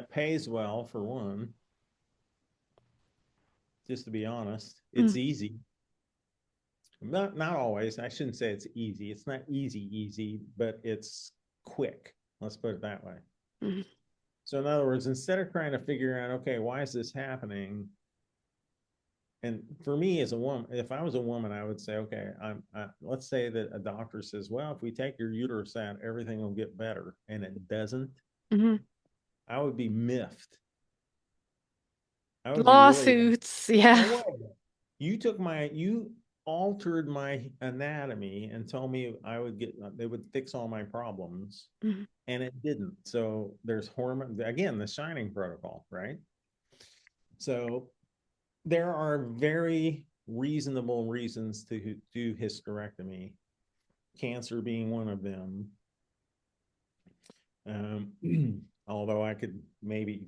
Pays well for one, just to be honest. It's Mm, easy. Not always. I shouldn't say it's easy. It's not easy, but it's quick. Let's put it that way. mm, So in other words, instead of trying to figure out, okay, why is this happening? And for me as a woman, if I was a woman, I would say, okay, let's say that a doctor says, well, if we take your uterus out, everything will get better, and it doesn't. mhm. I would be miffed. I would be really, Lawsuits. Yeah. I would. You altered my anatomy and told me they would fix all my problems, Mhm. and it didn't. So there's hormone, again, the shining protocol, right? So there are very reasonable reasons to do hysterectomy, cancer being one of them. Um, although I could maybe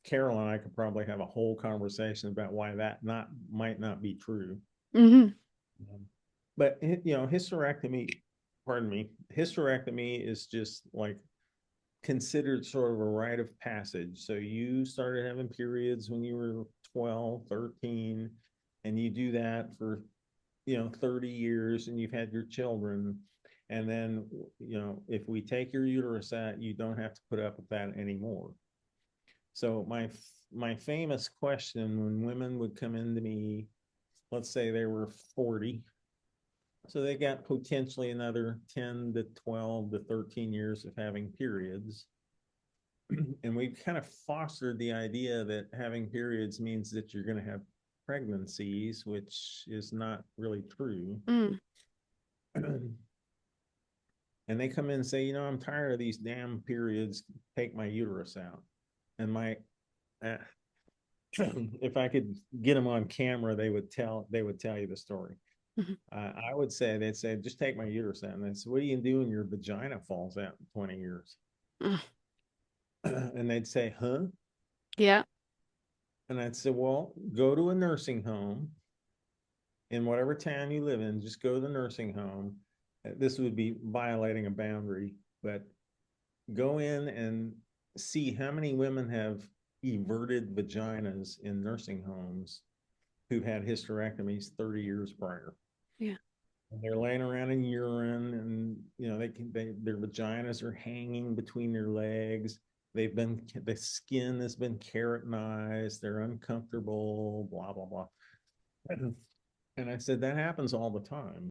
Carol and I could probably have a whole conversation about why that not might not be true. Mhm. But hysterectomy, pardon me, hysterectomy is just like considered sort of a rite of passage. So you started having periods when you were 12, 13, and you do that for 30 years and you've had your children. And then, if we take your uterus out, you don't have to put up with that anymore. So my famous question when women would come into me, let's say they were 40, so they got potentially another 10 to 12 to 13 years of having periods. And we kind of fostered the idea that having periods means that you're going to have pregnancies, which is not really true. Mm. And they come in and say, I'm tired of these damn periods. Take my uterus out. And uh, if I could get them on camera, they would tell you the story. Mhm. I would say they'd say, just take my uterus out. And they said, what do you do when your vagina falls out in 20 years? Mm. And they'd say, huh? Yeah. And I'd say, well, go to a nursing home in whatever town you live in. Just go to the nursing home. This would be violating a boundary, but go in and see how many women have everted vaginas in nursing homes who had hysterectomies 30 years prior. Yeah. And they're laying around in urine, and their vaginas are hanging between their legs. The skin has been keratinized. They're uncomfortable. Blah blah blah. And I said that happens all the time.